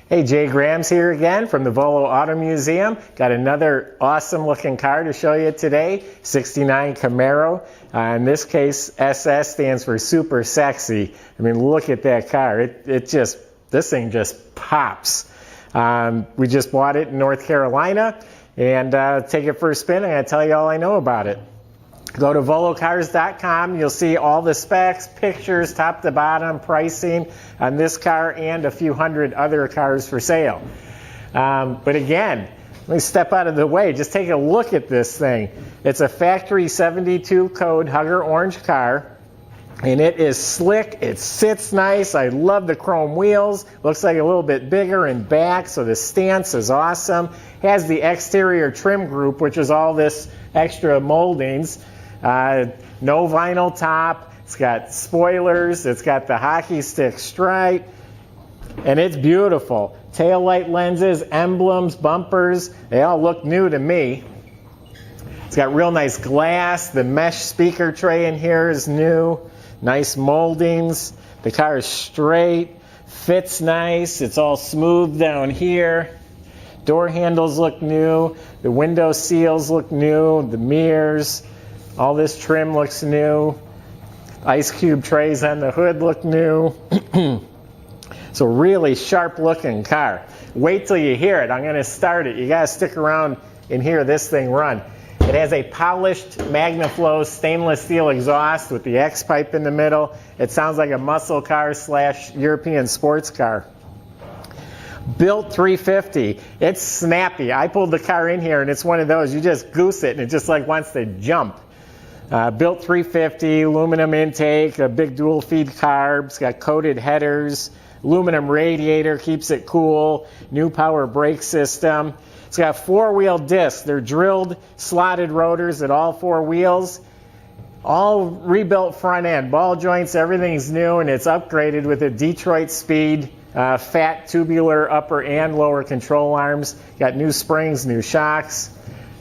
Hey, Jay Grams here again from the Volo Auto Museum. Got another awesome looking car to show you today, 69 Camaro. In this case, SS stands for super sexy. I mean, look at that car. This thing just pops. We just bought it in North Carolina, and take it for a spin. I'm going to tell you all I know about it. Go to volocars.com. You'll see all the specs, pictures, top to bottom, pricing on this car and a few hundred other cars for sale. But again, let me step out of the way. Just take a look at this thing. It's a factory 72 code Hugger orange car, and it is slick. It sits nice. I love the chrome wheels. Looks like a little bit bigger in back, so the stance is awesome. Has the exterior trim group, which is all this extra moldings. No vinyl top. It's got spoilers. It's got the hockey stick stripe. And it's beautiful. Taillight lenses, emblems, bumpers. They all look new to me. It's got real nice glass. The mesh speaker tray in here is new. Nice moldings. The car is straight. Fits nice. It's all smooth down here. Door handles look new. The window seals look new. The mirrors. All this trim looks new. Ice cube trays on the hood look new. So really sharp looking car. Wait till you hear it. I'm going to start it. You got to stick around and hear this thing run. It has a polished MagnaFlow stainless steel exhaust with the X pipe in the middle. It sounds like a muscle car / European sports car. Built 350. It's snappy. I pulled the car in here and it's one of those. You just goose it and it just like wants to jump. Built 350, aluminum intake, a big dual feed carb. It's got coated headers, aluminum radiator, keeps it cool, new power brake system. It's got four-wheel discs. They're drilled, slotted rotors at all four wheels. All rebuilt front end, ball joints, everything's new, and it's upgraded with a Detroit Speed fat tubular upper and lower control arms. Got new springs, new shocks.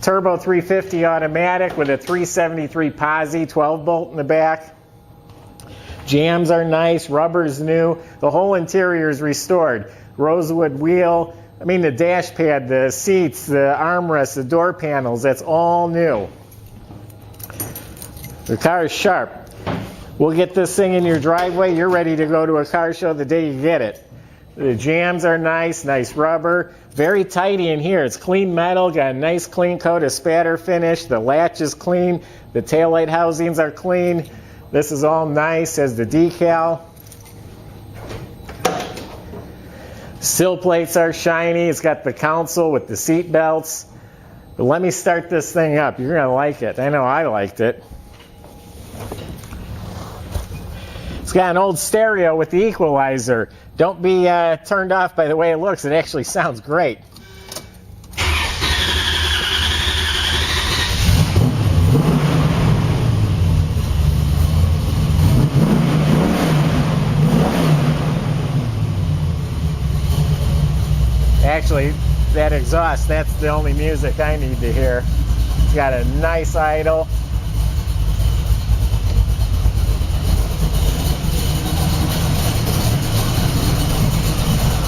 Turbo 350 automatic with a 373 posi, 12 bolt in the back. Jams are nice, rubber's new. The whole interior is restored. Rosewood wheel. I mean, the dash pad, the seats, the armrests, the door panels, that's all new. The car is sharp. We'll get this thing in your driveway. You're ready to go to a car show the day you get it. The jams are nice, nice rubber. Very tidy in here. It's clean metal, got a nice clean coat of spatter finish. The latch is clean. The taillight housings are clean. This is all nice, has the decal. Sill plates are shiny. It's got the console with the seat belts. But let me start this thing up. You're going to like it. I know I liked it. It's got an old stereo with the equalizer. Don't be turned off by the way it looks. It actually sounds great. Actually, that exhaust, that's the only music I need to hear. It's got a nice idle.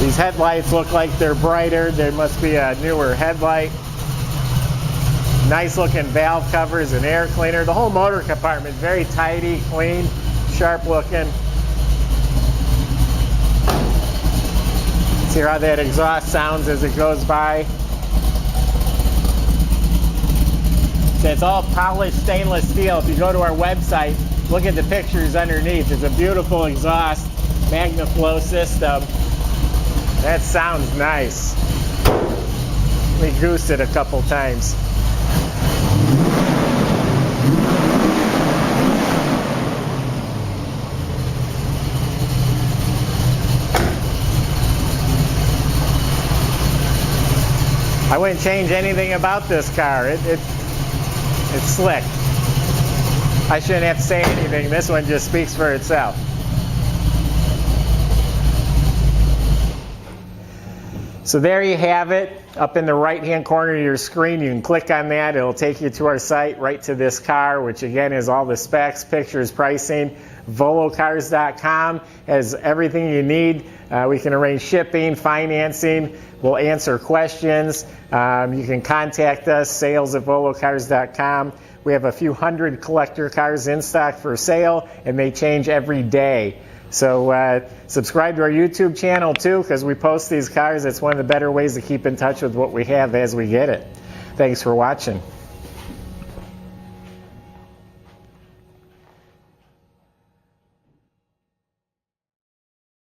These headlights look like they're brighter. There must be a newer headlight. Nice looking valve covers and air cleaner. The whole motor compartment, very tidy, clean, sharp looking. Let's hear how that exhaust sounds as it goes by. So it's all polished stainless steel. If you go to our website, look at the pictures underneath. It's a beautiful exhaust MagnaFlow system. That sounds nice. Let me goose it a couple times. I wouldn't change anything about this car. It's slick. I shouldn't have to say anything. This one just speaks for itself. So there you have it. Up in the right-hand corner of your screen, you can click on that. It'll take you to our site, right to this car, which again is all the specs, pictures, pricing. Volocars.com has everything you need We can arrange shipping, financing. We'll answer questions. You can contact us, sales@volocars.com. We have a few hundred collector cars in stock for sale, and they change every day. So subscribe to our YouTube channel too, because we post these cars. It's one of the better ways to keep in touch with what we have as we get it. Thanks for watching.